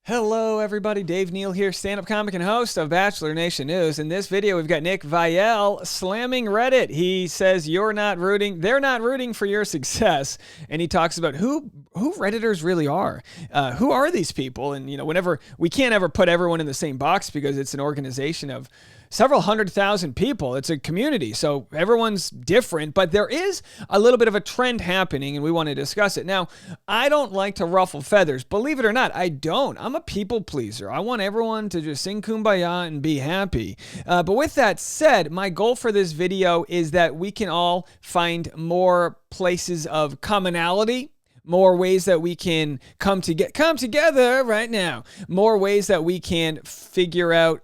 Hello everybody, Dave Neal here, stand-up comic and host of Bachelor Nation News. In this video, we've got Nick Viall slamming Reddit. He says they're not rooting for your success, and he talks about who Redditors really are. Who are these people? And whenever we can't ever put everyone in the same box because it's an organization of several 100,000 people. It's a community, so everyone's different, but there is a little bit of a trend happening, and we want to discuss it. Now, I don't like to ruffle feathers. Believe it or not, I don't. I'm a people pleaser. I want everyone to just sing Kumbaya and be happy. But with that said, my goal for this video is that we can all find more places of commonality, more ways that we can come together right now, more ways that we can figure out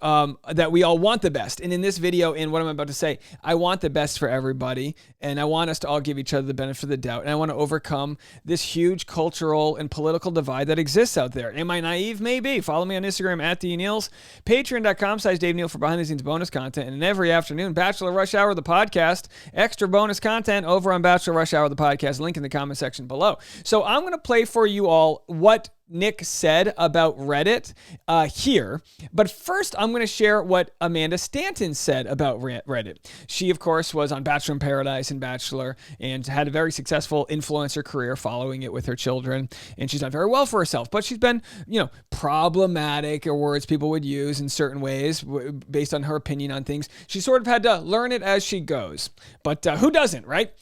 that we all want the best. And in this video, in what I'm about to say, I want the best for everybody, and I want us to all give each other the benefit of the doubt, and I want to overcome this huge cultural and political divide that exists out there. Am I naive? Maybe. Follow me on Instagram at DNeils, patreon.com/Dave Neal for behind-the-scenes bonus content, and every afternoon, Bachelor Rush Hour, the podcast, extra bonus content over on Bachelor Rush Hour, the podcast, link in the comment section below. So I'm going to play for you all what Nick said about Reddit here. But first, I'm going to share what Amanda Stanton said about Reddit. She, of course, was on Bachelor in Paradise and Bachelor and had a very successful influencer career following it with her children. And she's done very well for herself. But she's been, problematic, or words people would use in certain ways based on her opinion on things. She sort of had to learn it as she goes. But who doesn't, right?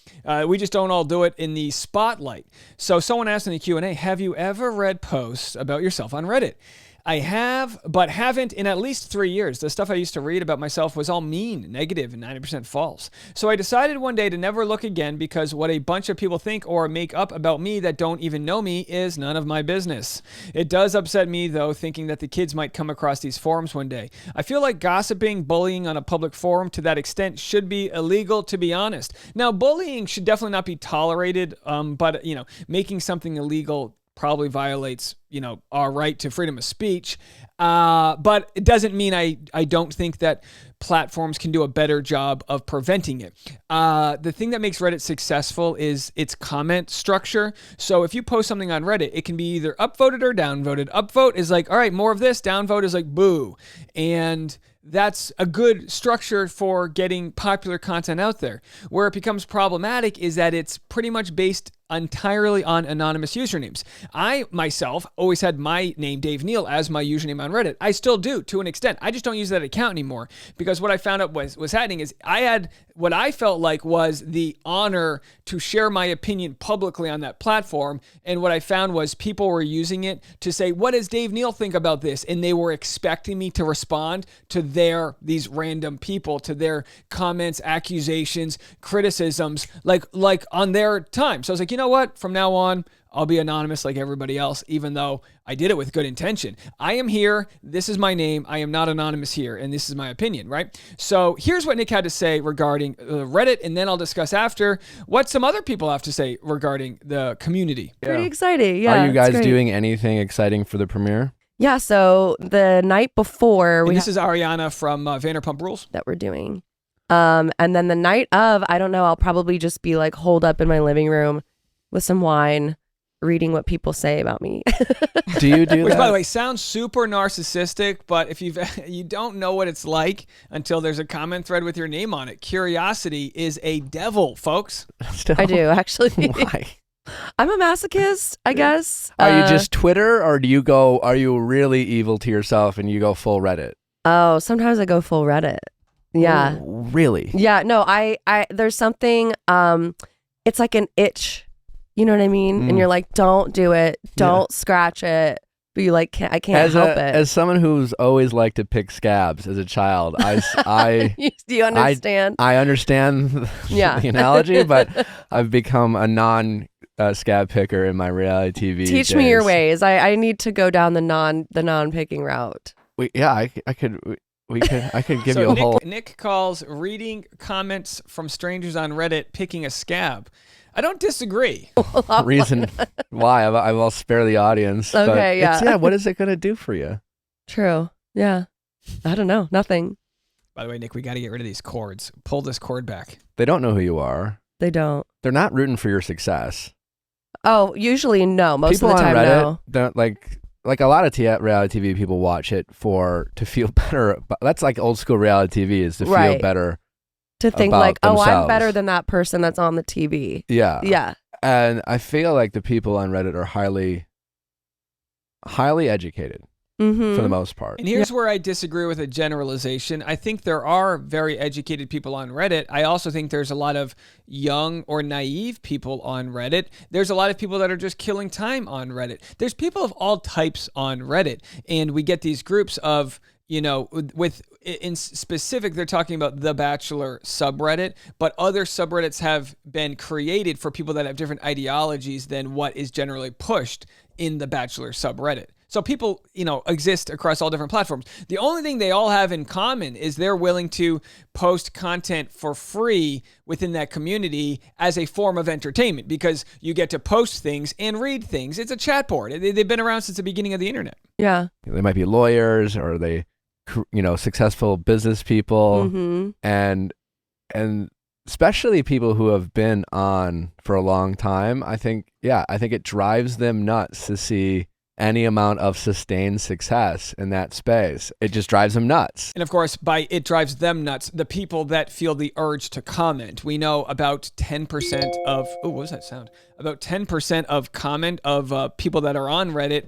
We just don't all do it in the spotlight. So someone asked in the Q&A, have you ever read posts about yourself on Reddit? I have, but haven't in at least 3 years. The stuff I used to read about myself was all mean, negative, and 90% false. So I decided one day to never look again because what a bunch of people think or make up about me that don't even know me is none of my business. It does upset me, though, thinking that the kids might come across these forums one day. I feel like gossiping, bullying on a public forum to that extent should be illegal, to be honest. Now, bullying should definitely not be tolerated, but, making something illegal probably violates, our right to freedom of speech. But it doesn't mean I don't think that platforms can do a better job of preventing it. The thing that makes Reddit successful is its comment structure. So if you post something on Reddit, it can be either upvoted or downvoted. Upvote is like, all right, more of this. Downvote is like, boo. And that's a good structure for getting popular content out there. Where it becomes problematic is that it's pretty much based entirely on anonymous usernames. I, myself, always had my name, Dave Neal, as my username on Reddit. I still do, to an extent. I just don't use that account anymore because what I found out was happening is I had what I felt like was the honor to share my opinion publicly on that platform, and what I found was people were using it to say, what does Dave Neal think about this? And they were expecting me to respond to these random people, to their comments, accusations, criticisms, like on their time. So I was like, you know what? From now on, I'll be anonymous like everybody else, even though I did it with good intention. I am here. This is my name. I am not anonymous here, and this is my opinion, right? So here's what Nick had to say regarding Reddit, and then I'll discuss after what some other people have to say regarding the community. Pretty exciting, yeah. Are you guys doing anything exciting for the premiere? Yeah, so the night before... this is Ariana from Vanderpump Rules. That we're doing. And then the night of, I don't know, I'll probably just be like holed up in my living room with some wine, reading what people say about me. Do you do Which, that? by the way, sounds super narcissistic, but if you don't know what it's like until there's a comment thread with your name on it. Curiosity is a devil, folks. Still? I do, actually. Why? I'm a masochist, I guess. Are you just Twitter, or are you really evil to yourself and you go full Reddit? Oh, sometimes I go full Reddit. Yeah. Oh, really? Yeah, no, I there's something, it's like an itch. You know what I mean? And you're like, don't do it. Don't scratch it. But you like, I can't help it. As someone who's always liked to pick scabs as a child, do you understand? I understand the analogy, but I've become a non-scab picker in my reality TV Teach days. me your ways. I need to go down the non-picking route. I could give you a whole... Nick calls reading comments from strangers on Reddit picking a scab. I don't disagree. Reason why I will spare the audience. Okay, but what is it going to do for you? True. Yeah. I don't know. Nothing. By the way, Nick, we got to get rid of these cords. Pull this cord back. They don't know who you are. They don't. They're not rooting for your success. Oh, usually no. Most People of the time, on Reddit no. don't like a lot of reality TV people watch it to feel better. That's like old school reality TV, is to feel better. To think about like, themselves. oh, I'm better than that person that's on the TV. Yeah. Yeah. And I feel like the people on Reddit are highly educated. Mm-hmm. For the most part. And here's where I disagree with a generalization. I think there are very educated people on Reddit. I also think there's a lot of young or naive people on Reddit. There's a lot of people that are just killing time on Reddit. There's people of all types on Reddit. And we get these groups of, in specific, they're talking about the Bachelor subreddit, but other subreddits have been created for people that have different ideologies than what is generally pushed in the Bachelor subreddit. So people, exist across all different platforms. The only thing they all have in common is they're willing to post content for free within that community as a form of entertainment, because you get to post things and read things. It's a chat board. They've been around since the beginning of the internet. Yeah. They might be lawyers, or they, successful business people, mm-hmm. and especially people who have been on for a long time. I think it drives them nuts to see any amount of sustained success in that space. It just drives them nuts. And of course, by it drives them nuts, the people that feel the urge to comment. We know about 10% of, what was that sound? About 10% of people that are on Reddit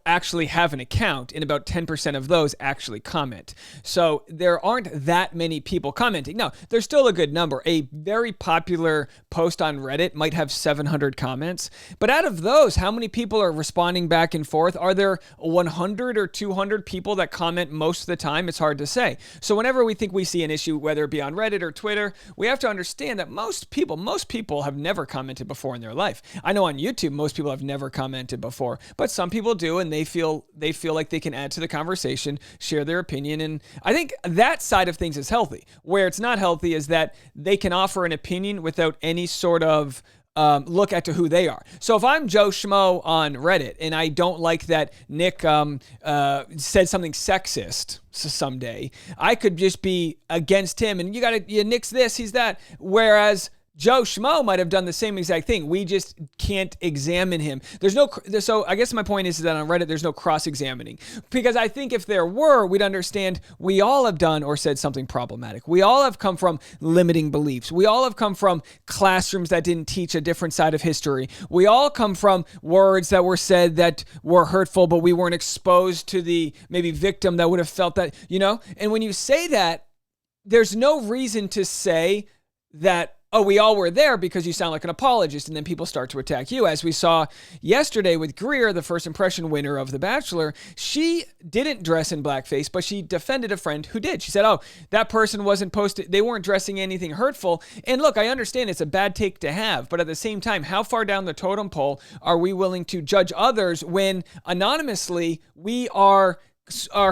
actually have an account, and about 10% of those actually comment. So there aren't that many people commenting. Now, there's still a good number. A very popular post on Reddit might have 700 comments, but out of those, how many people are responding back and forth? Are there 100 or 200 people that comment most of the time? It's hard to say. So whenever we think we see an issue, whether it be on Reddit or Twitter, we have to understand that most people have never commented before in their life. I know on YouTube, most people have never commented before, but some people do, and they feel like they can add to the conversation, share their opinion. And I think that side of things is healthy. Where it's not healthy is that they can offer an opinion without any sort of look at to who they are. So if I'm Joe Schmo on Reddit and I don't like that Nick said something sexist someday, I could just be against him and Nick's this, he's that. Whereas Joe Schmo might have done the same exact thing. We just can't examine him. So I guess my point is that on Reddit, there's no cross-examining. Because I think if there were, we'd understand we all have done or said something problematic. We all have come from limiting beliefs. We all have come from classrooms that didn't teach a different side of history. We all come from words that were said that were hurtful, but we weren't exposed to the maybe victim that would have felt that, And when you say that, there's no reason to say that, oh, we all were there because you sound like an apologist, and then people start to attack you. As we saw yesterday with Greer, the first impression winner of The Bachelor, she didn't dress in blackface, but she defended a friend who did. She said, oh, that person wasn't posted, they weren't dressing anything hurtful. And look, I understand it's a bad take to have, but at the same time, how far down the totem pole are we willing to judge others when anonymously our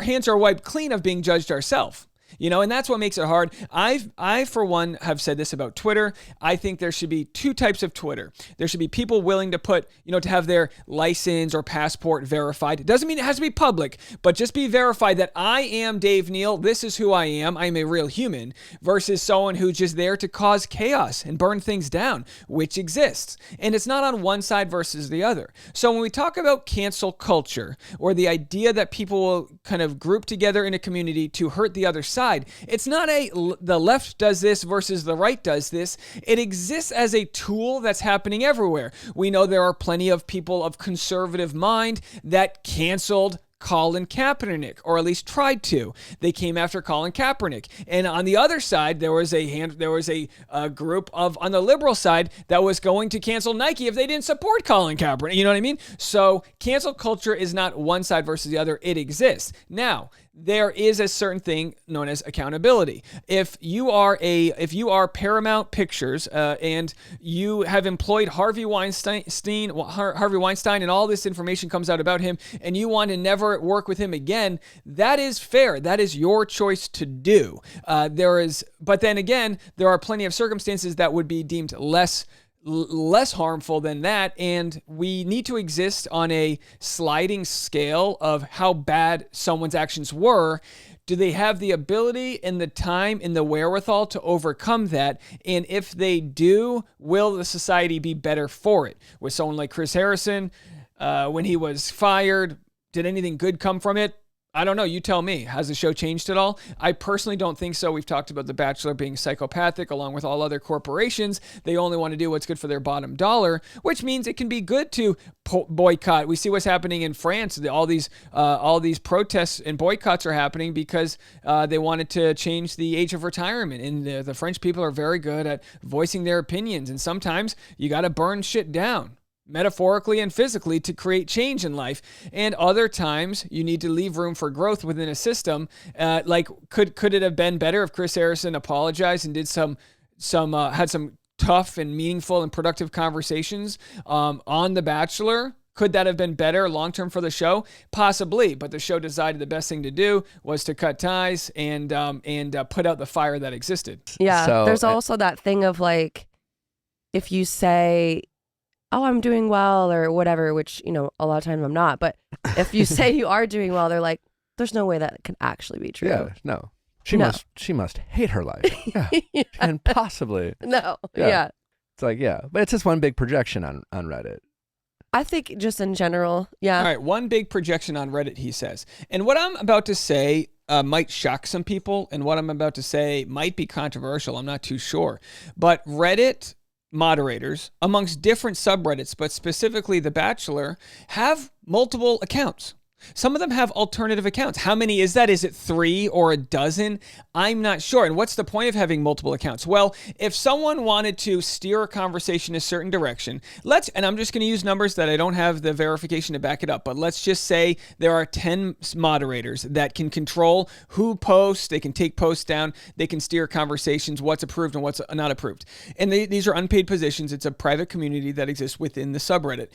hands are wiped clean of being judged ourselves? And that's what makes it hard. I, for one, have said this about Twitter. I think there should be two types of Twitter. There should be people willing to put, to have their license or passport verified. It doesn't mean it has to be public, but just be verified that I am Dave Neal. This is who I am. I'm a real human, versus someone who's just there to cause chaos and burn things down, which exists. And it's not on one side versus the other. So when we talk about cancel culture, or the idea that people will kind of group together in a community to hurt the other side, it's not the left does this versus the right does this. It exists as a tool that's happening everywhere. We know there are plenty of people of conservative mind that canceled Colin Kaepernick, or at least tried to. They came after Colin Kaepernick. And on the other side, there was a group on the liberal side that was going to cancel Nike if they didn't support Colin Kaepernick. You know what I mean? So cancel culture is not one side versus the other. It exists. Now, there is a certain thing known as accountability. If you are Paramount Pictures and you have employed Harvey Weinstein, and all this information comes out about him, and you want to never work with him again, that is fair. That is your choice to do. But then again, there are plenty of circumstances that would be deemed less harmful than that, and we need to exist on a sliding scale of how bad someone's actions were. Do they have the ability and the time and the wherewithal to overcome that? And if they do, will the society be better for it? With someone like Chris Harrison, when he was fired, Did anything good come from it? I don't know. You tell me. Has the show changed at all? I personally don't think so. We've talked about The Bachelor being psychopathic along with all other corporations. They only want to do what's good for their bottom dollar, which means it can be good to boycott. We see what's happening in France. All these protests and boycotts are happening because they wanted to change the age of retirement. And the French people are very good at voicing their opinions. And sometimes you got to burn shit down, metaphorically and physically, to create change in life. And other times you need to leave room for growth within a system. Like could it have been better if Chris Harrison apologized and did had some tough and meaningful and productive conversations on The Bachelor? Could that have been better long-term for the show? Possibly, but the show decided the best thing to do was to cut ties and put out the fire that existed. Yeah, So, there's also that thing of like, if you say, oh, I'm doing well or whatever, which, you know, a lot of times I'm not. But if you say you are doing well, they're like, there's no way that can actually be true. Yeah, no. She must hate her life. Yeah. Yeah. And possibly. No. Yeah. Yeah. It's like, yeah. But it's just one big projection on Reddit. I think just in general, yeah. All right, one big projection on Reddit, he says. And what I'm about to say might shock some people, and what I'm about to say might be controversial. I'm not too sure. But Reddit moderators, amongst different subreddits, but specifically The Bachelor, have multiple accounts. Some of them have alternative accounts. How many is that? Is it 3 or a dozen? I'm not sure. And what's the point of having multiple accounts? Well, if someone wanted to steer a conversation a certain direction, and I'm just going to use numbers that I don't have the verification to back it up, but let's just say there are 10 moderators that can control who posts, they can take posts down, they can steer conversations, what's approved and what's not approved. And these are unpaid positions. It's a private community that exists within the subreddit.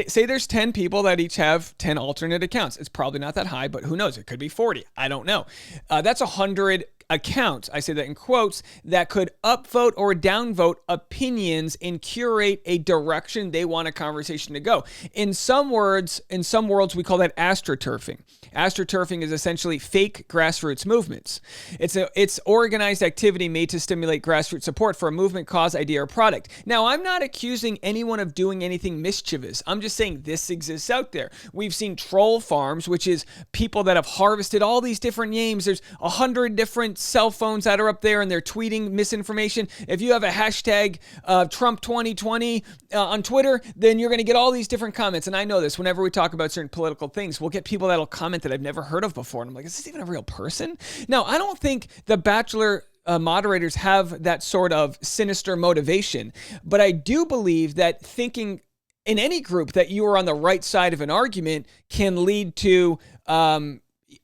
Say there's 10 people that each have 10 alternate accounts. It's probably not that high, but who knows? It could be 40. I don't know. That's 100 accounts, I say that in quotes, that could upvote or downvote opinions and curate a direction they want a conversation to go. In some worlds, we call that astroturfing. Astroturfing is essentially fake grassroots movements. It's organized activity made to stimulate grassroots support for a movement, cause, idea, or product. Now, I'm not accusing anyone of doing anything mischievous. I'm just saying this exists out there. We've seen troll farms, which is people that have harvested all these different names. There's 100 different cell phones that are up there and they're tweeting misinformation. If you have a hashtag Trump 2020 on Twitter, then you're going to get all these different comments. And I know this, whenever we talk about certain political things, we'll get people that'll comment that I've never heard of before. And I'm like, is this even a real person? Now, I don't think the Bachelor moderators have that sort of sinister motivation, but I do believe that thinking in any group that you are on the right side of an argument can lead to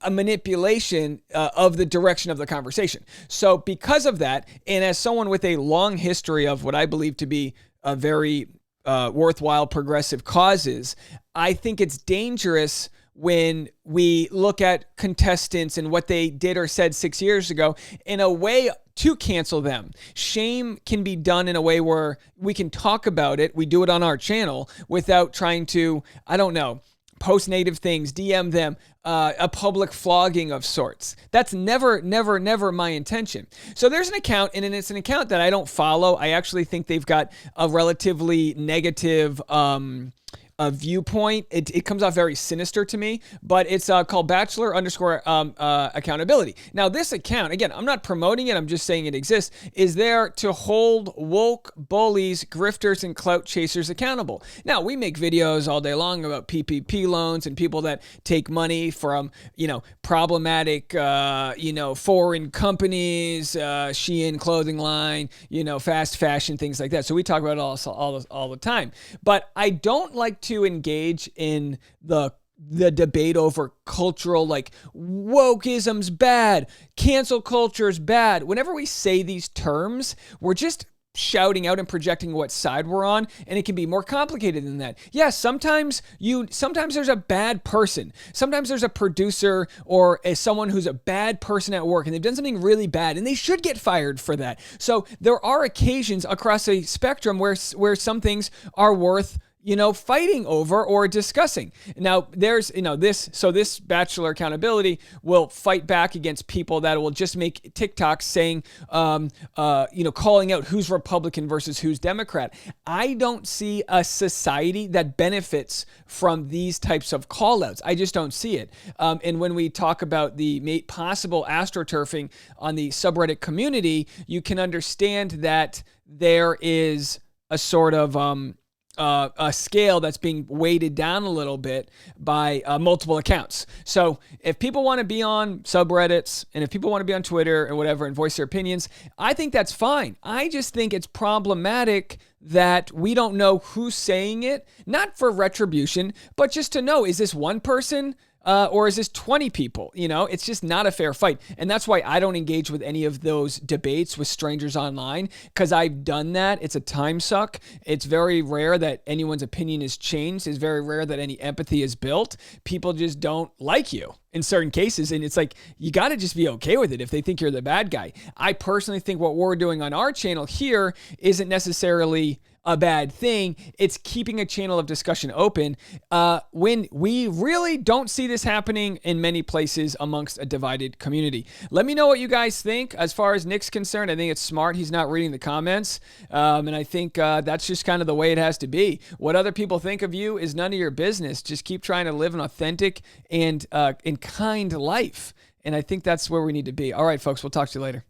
a manipulation of the direction of the conversation. So because of that, and as someone with a long history of what I believe to be a very worthwhile progressive causes, I think it's dangerous when we look at contestants and what they did or said 6 years ago in a way to cancel them. Shame can be done in a way where we can talk about it. We do it on our channel without trying to, I don't know, post native things, DM them, a public flogging of sorts. That's never my intention. So there's an account, and it's an account that I don't follow. I actually think they've got a relatively negative viewpoint. It comes off very sinister to me, but it's called Bachelor _ accountability. Now, this account, again, I'm not promoting it, I'm just saying it exists, is there to hold woke bullies, grifters, and clout chasers accountable. Now, we make videos all day long about PPP loans and people that take money from, problematic, foreign companies, Shein clothing line, fast fashion, things like that. So we talk about it all the time. But I don't like to engage in the debate over cultural, like, wokeism's bad, cancel culture's bad. Whenever we say these terms, we're just shouting out and projecting what side we're on, and it can be more complicated than that. Yeah, sometimes there's a bad person. Sometimes there's a producer or someone who's a bad person at work, and they've done something really bad, and they should get fired for that. So there are occasions across a spectrum where some things are worth fighting over or discussing. Now, there's, this Bachelor accountability will fight back against people that will just make TikToks saying, calling out who's Republican versus who's Democrat. I don't see a society that benefits from these types of call-outs. I just don't see it. And when we talk about the possible astroturfing on the subreddit community, you can understand that there is a sort of a scale that's being weighted down a little bit by multiple accounts. So if people want to be on subreddits and if people want to be on Twitter and whatever and voice their opinions, I think that's fine. I just think it's problematic that we don't know who's saying it, not for retribution, but just to know, is this one person? Or is this 20 people? It's just not a fair fight. And that's why I don't engage with any of those debates with strangers online, because I've done that. It's a time suck. It's very rare that anyone's opinion is changed. It's very rare that any empathy is built. People just don't like you in certain cases. And it's like, you got to just be okay with it if they think you're the bad guy. I personally think what we're doing on our channel here isn't necessarily a bad thing. It's keeping a channel of discussion open when we really don't see this happening in many places amongst a divided community. Let me know what you guys think. As far as Nick's concerned, I think it's smart he's not reading the comments. And I think that's just kind of the way it has to be. What other people think of you is none of your business. Just keep trying to live an authentic and kind life. And I think that's where we need to be. All right, folks, we'll talk to you later.